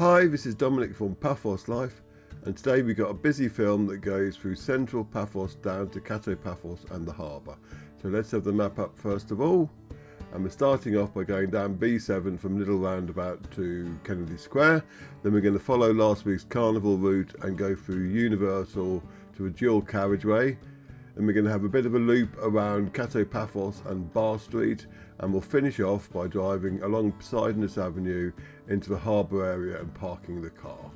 Hi, this is Dominic from Paphos Life, and today we've got a busy film that goes through Central Paphos down to Kato Paphos and the harbour. So let's have the map up first of all, and we're starting off by going down B7 from Little Roundabout to Kennedy Square. Then we're going to follow last week's Carnival Route and go through Universal to a dual carriageway. And we're going to have a bit of a loop around Kato Paphos and Bar Street, and we'll finish off by driving along Poseidonos Avenue into the harbour area and parking the car.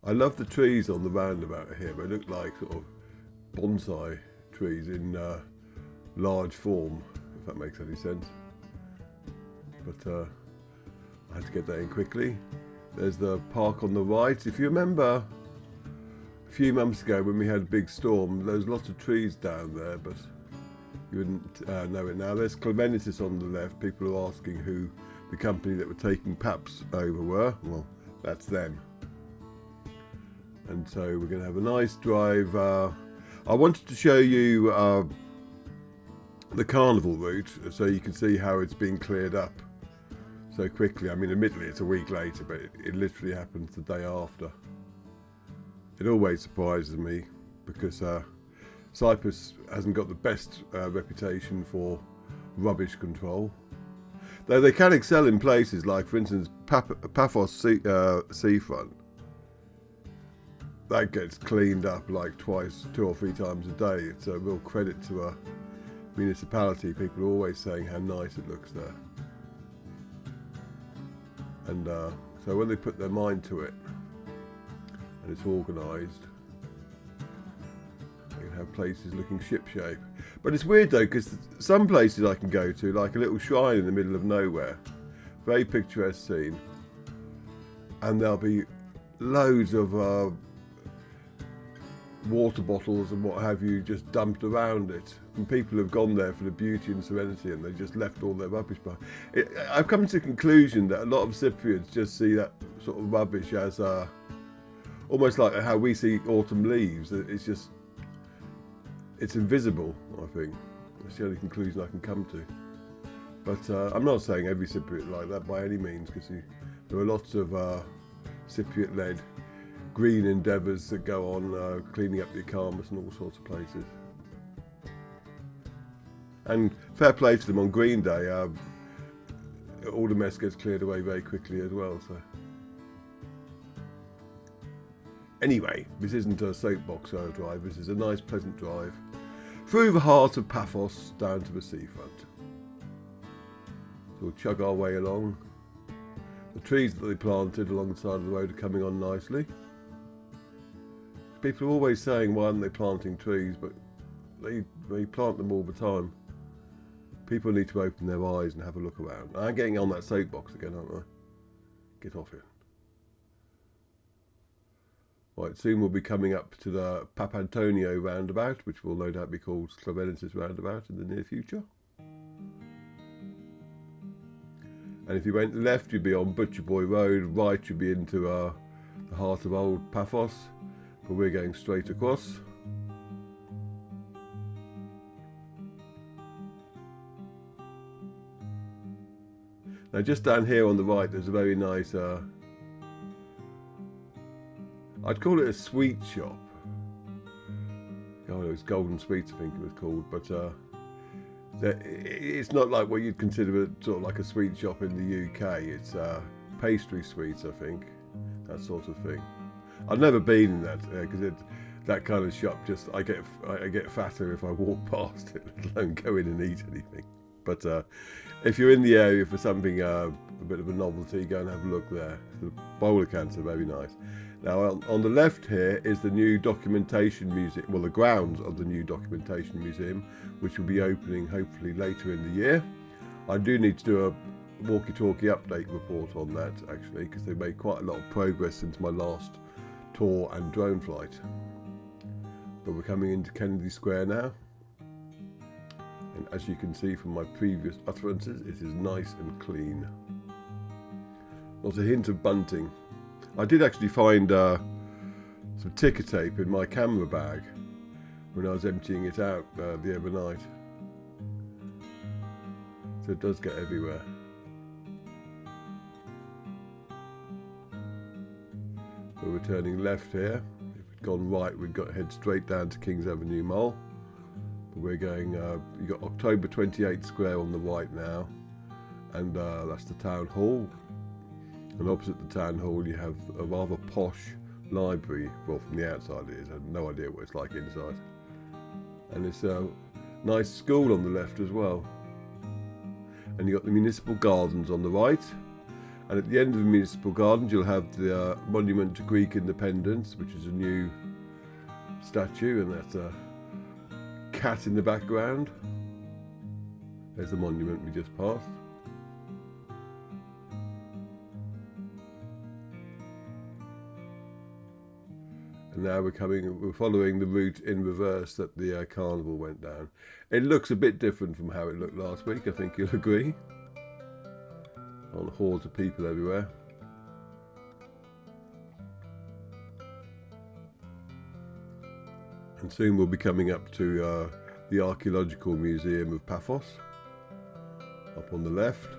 I love the trees on the roundabout here. They look like sort of bonsai trees in large form, if that makes any sense. But I had to get that in quickly. There's the park on the right. If you remember a few months ago when we had a big storm, there was lots of trees down there, but you wouldn't know it now. There's Clemenitis on the left. People are asking who the company that were taking Paps over were. Well, that's them. And so we're going to have a nice drive. I wanted to show you the Carnival Route so you can see how it's been cleared up so quickly. I mean, admittedly it's a week later, but it literally happens the day after. It always surprises me because Cyprus hasn't got the best reputation for rubbish control. Though they can excel in places like, for instance, Paphos seafront. That gets cleaned up like twice, 2 or 3 times a day. It's a real credit to a municipality. People are always saying how nice it looks there. And so when they put their mind to it and it's organised, they can have places looking shipshape. But it's weird though, because some places I can go to, like a little shrine in the middle of nowhere, very picturesque scene, and there'll be loads of water bottles and what have you just dumped around it, and people have gone there for the beauty and serenity and they just left all their rubbish behind. I've come to the conclusion that a lot of Cypriots just see that sort of rubbish as almost like how we see autumn leaves. It's invisible, I think. That's the only conclusion I can come to. But I'm not saying every Cypriot like that by any means, because there are lots of Cypriot-led green endeavours that go on, cleaning up the Akamas and all sorts of places. And fair play to them on Green Day, all the mess gets cleared away very quickly as well. So anyway, this isn't a soapbox drive, this is a nice pleasant drive through the heart of Paphos down to the seafront. So we'll chug our way along. The trees that they planted along the side of the road are coming on nicely. People are always saying, why aren't they planting trees? But they plant them all the time. People need to open their eyes and have a look around. I'm getting on that soapbox again, aren't I? Get off it. Right, soon we'll be coming up to the Papantonio roundabout, which will no doubt be called Clemenitis roundabout in the near future. And if you went left, you'd be on Butcher Boy Road. Right, you'd be into the heart of old Paphos. But we're going straight across. Now just down here on the right there's a very nice, I'd call it a sweet shop. Oh, it was Golden Sweets I think it was called, but it's not like what you'd consider a, sort of like a sweet shop in the UK. It's pastry sweets, I think, that sort of thing. I've never been in that because that kind of shop just I get fatter if I walk past it, let alone go in and eat anything. But if you're in the area for something a bit of a novelty, go and have a look there. The bowl of cans are very nice. Now on the left here is the new documentation museum, well the grounds of the new documentation museum, which will be opening hopefully later in the year. I do need to do a walkie-talkie update report on that actually, because they've made quite a lot of progress since my last tour and drone flight. But we're coming into Kennedy Square now, and as you can see from my previous utterances, it is nice and clean. There's a hint of bunting. I did actually find some ticker tape in my camera bag, when I was emptying it out the other night. So it does get everywhere. So we're turning left here. If we'd gone right, we'd got head straight down to Kings Avenue Mall. But we're going, you've got October 28th Square on the right now, and that's the town hall. And opposite the town hall, you have a rather posh library. Well, from the outside it is. I have no idea what it's like inside. And it's a nice school on the left as well. And you've got the municipal gardens on the right. And at the end of the municipal gardens, you'll have the monument to Greek independence, which is a new statue, and that's a cat in the background. There's the monument we just passed. And now we're following the route in reverse that the carnival went down. It looks a bit different from how it looked last week, I think you'll agree. On hordes of people everywhere. And soon we'll be coming up to the Archaeological Museum of Paphos, up on the left.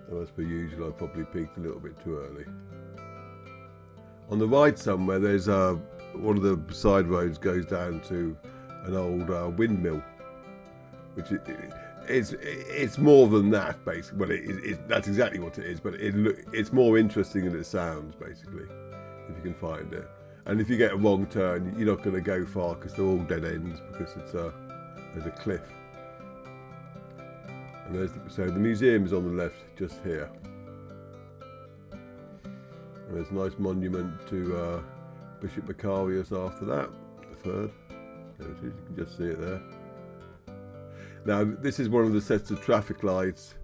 So as per usual, I probably peaked a little bit too early. On the right somewhere, there's one of the side roads goes down to an old windmill, which it's more than that basically. Well, that's exactly what it is, but it's more interesting than it sounds basically, if you can find it. And if you get a wrong turn, you're not going to go far because they're all dead ends, because there's a cliff. And so the museum is on the left, just here. And there's a nice monument to Bishop Macarius after that, the third. There it is, you can just see it there. Now, this is one of the sets of traffic lights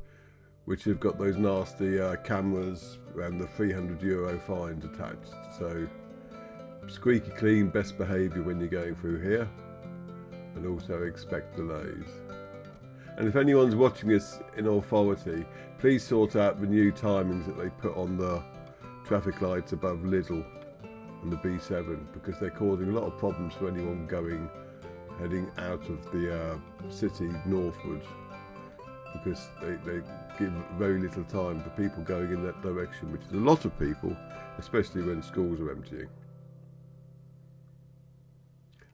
which have got those nasty cameras and the €300 fines attached. So, squeaky clean, best behaviour when you're going through here, and also expect delays. And if anyone's watching this in authority, please sort out the new timings that they put on the traffic lights above Lidl and the B7, because they're causing a lot of problems for anyone heading out of the city northwards, because they give very little time for people going in that direction, which is a lot of people, especially when schools are emptying.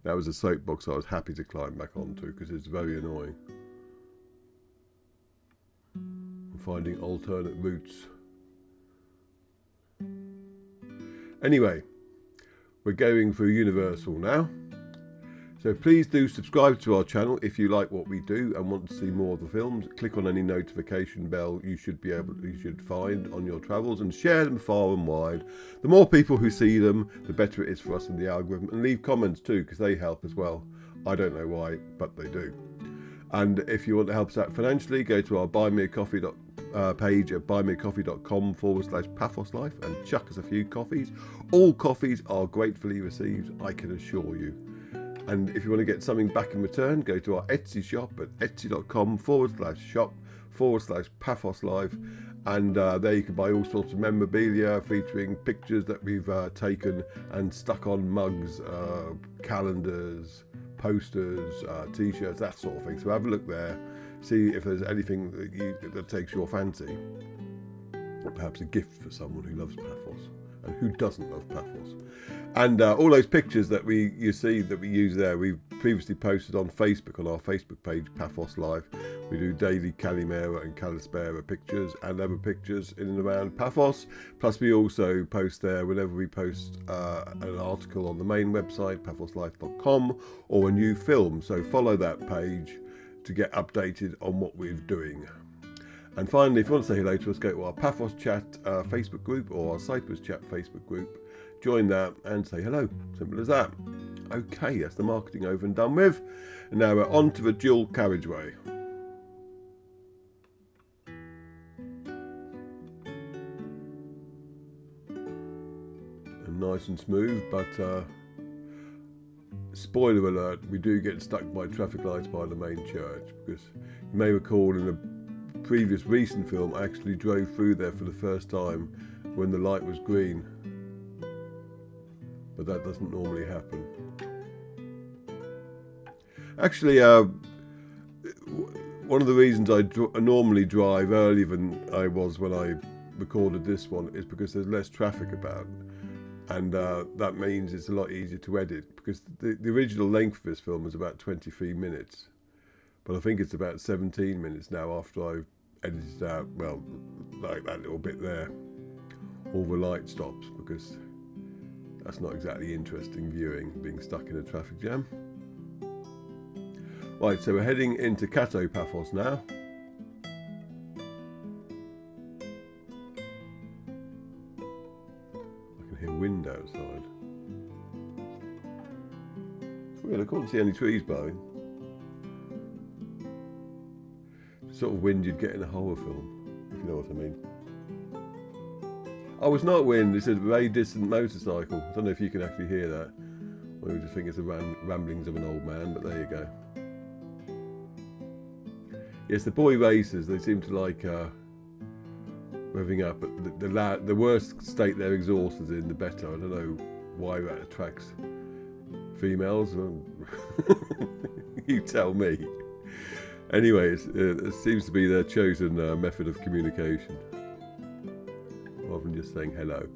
That was a soapbox I was happy to climb back onto because it's very annoying. I'm finding alternate routes. Anyway, we're going through Universal now. So please do subscribe to our channel if you like what we do and want to see more of the films. Click on any notification bell you should find on your travels, and share them far and wide. The more people who see them, the better it is for us in the algorithm. And leave comments too, because they help as well. I don't know why, but they do. And if you want to help us out financially, go to our Buy Me a Coffee page at buymeacoffee.com/Paphos Life and chuck us a few coffees. All coffees are gratefully received, I can assure you. And if you want to get something back in return, go to our Etsy shop at etsy.com/shop/Paphos Life. And there you can buy all sorts of memorabilia featuring pictures that we've taken and stuck on mugs, calendars, posters, t-shirts, that sort of thing. So have a look there, see if there's anything that takes your fancy. Or perhaps a gift for someone who loves Paphos. And who doesn't love Paphos? And all those pictures that you see that we use there, we've previously posted on Facebook, on our Facebook page, Paphos Life. We do daily Kalimera and Kalispera pictures and other pictures in and around Paphos. Plus we also post there whenever we post an article on the main website, paphoslife.com, or a new film. So follow that page to get updated on what we're doing. And finally, if you want to say hello to us, go to our Paphos Chat Facebook group or our Cyprus Chat Facebook group. Join that and say hello. Simple as that. Okay, that's the marketing over and done with. And now we're on to the dual carriageway. And nice and smooth, but spoiler alert, we do get stuck by traffic lights by the main church, because you may recall in a previous recent film I actually drove through there for the first time when the light was green. but that doesn't normally happen. Actually, one of the reasons I normally drive earlier than I was when I recorded this one is because there's less traffic about, and that means it's a lot easier to edit, because the original length of this film was about 23 minutes, but I think it's about 17 minutes now after I've edited out, well, like that little bit there, all the light stops, because that's not exactly interesting viewing, being stuck in a traffic jam. Right, so we're heading into Kato Paphos now. I can hear wind outside. It's weird, I can't see any trees blowing. The sort of wind you'd get in a horror film, if you know what I mean. Oh, it's not wind, it's a very distant motorcycle. I don't know if you can actually hear that. Or you just think it's the ramblings of an old man, but there you go. Yes, the boy racers, they seem to like revving up, but the worse state their exhaust is in, the better. I don't know why that attracts females. You tell me. Anyway, it seems to be their chosen method of communication, rather than just saying hello.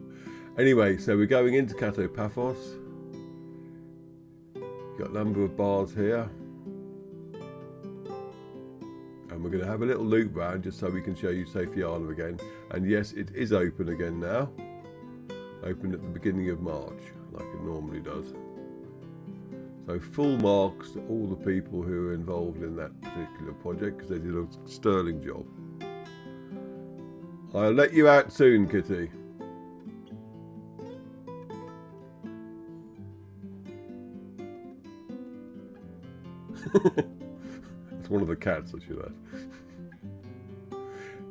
Anyway, so we're going into Kato Paphos. Got a number of bars here. And we're going to have a little loop round just so we can show you Sofianna again. And yes, it is open again now. Open at the beginning of March, like it normally does. So full marks to all the people who are involved in that particular project, because they did a sterling job. I'll let you out soon, Kitty. It's one of the cats, I should add.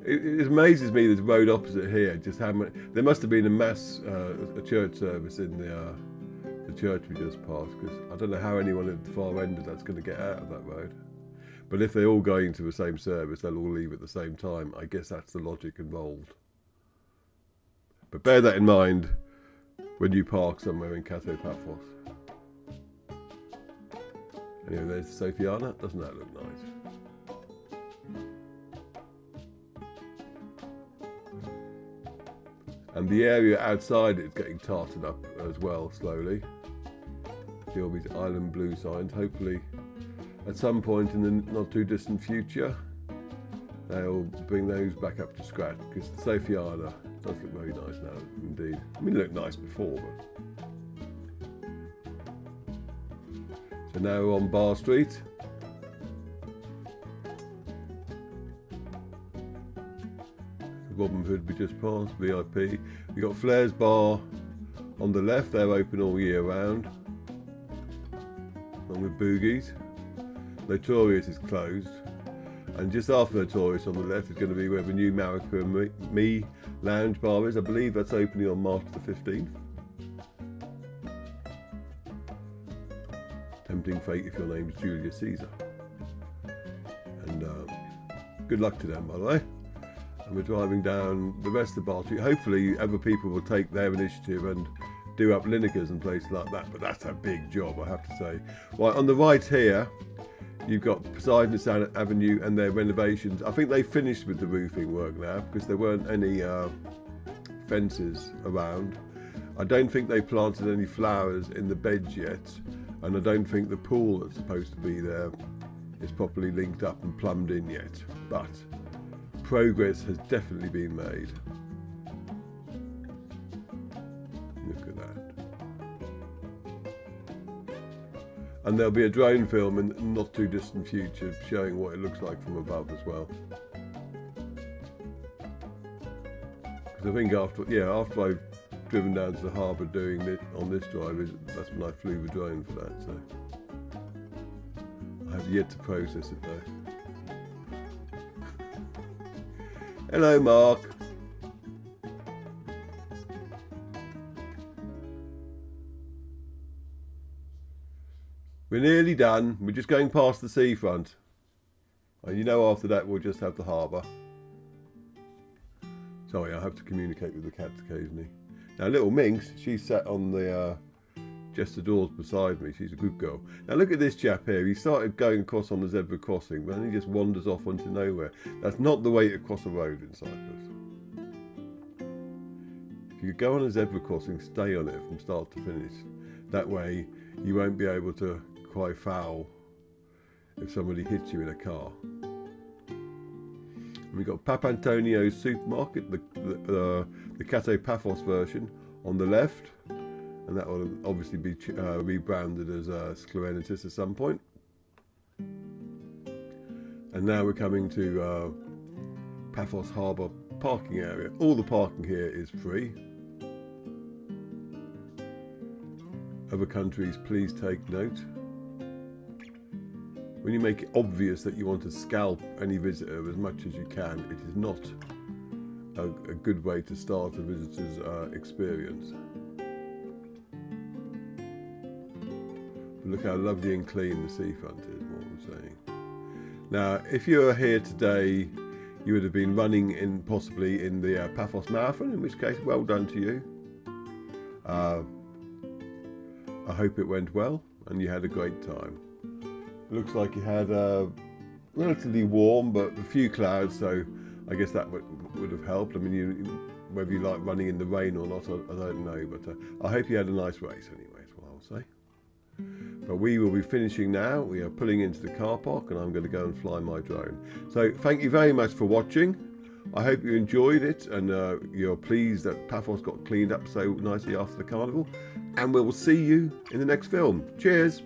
It amazes me, this road opposite here, just how much. There must have been a mass a church service in the church we just passed, because I don't know how anyone at the far end of that's going to get out of that road. But if they're all going to the same service, they'll all leave at the same time. I guess that's the logic involved. But bear that in mind when you park somewhere in Kato Paphos. Anyway, there's Sofianna. Doesn't that look nice? And the area outside it's getting tarted up as well, slowly. See all these island blue signs. Hopefully, at some point in the not too distant future, they'll bring those back up to scratch, because the Sofianna does look very nice now, indeed. I mean, it looked nice before, but... So now we're on Bar Street. Robin Hood we just passed, VIP. We've got Flair's Bar on the left, they're open all year round. And with Boogies. Notorious is closed. And just after Notorious on the left is going to be where the new Marika and Me Lounge Bar is. I believe that's opening on March the 15th. Tempting fate if your name's Julius Caesar. And good luck to them, by the way. And we're driving down the rest of Bar Street. Hopefully other people will take their initiative and do up Lineker's and places like that, but that's a big job, I have to say. Right, on the right here you've got Poseidonos Avenue and their renovations. I think they finished with the roofing work now, because there weren't any fences around. I don't think they planted any flowers in the beds yet, and I don't think the pool that's supposed to be there is properly linked up and plumbed in yet, but progress has definitely been made. Look at that. And there'll be a drone film in the not too distant future showing what it looks like from above as well. Because I think after I've driven down to the harbour doing it on this drive, that's when I flew the drone for that, so I have yet to process it though. Hello, Mark. We're nearly done. We're just going past the seafront. And you know after that we'll just have the harbour. Sorry, I have to communicate with the cats occasionally. Now little Minx, she's sat on the Jess the door's beside me. She's a good girl. Now look at this chap here. He started going across on the zebra crossing, but then he just wanders off onto nowhere. That's not the way to cross a road in Cyprus. If you go on a zebra crossing, stay on it from start to finish. That way you won't be able to cry foul if somebody hits you in a car. And we've got Papantonio's supermarket, the Kato Paphos version on the left. And that will obviously be rebranded as Scleritis at some point. And now we're coming to Paphos Harbour parking area. All the parking here is free. Other countries, please take note. When you make it obvious that you want to scalp any visitor as much as you can, it is not a good way to start a visitor's experience. Look how lovely and clean the seafront is, what I'm saying. Now, if you were here today, you would have been running possibly in the Paphos Marathon, in which case, well done to you. I hope it went well and you had a great time. It looks like you had relatively warm, but a few clouds, so I guess that would have helped. I mean, whether you like running in the rain or not, I don't know, but I hope you had a nice race anyway, is what I'll say. But we will be finishing now. We are pulling into the car park and I'm going to go and fly my drone. So thank you very much for watching. I hope you enjoyed it and you're pleased that Paphos got cleaned up so nicely after the carnival. And we will see you in the next film. Cheers!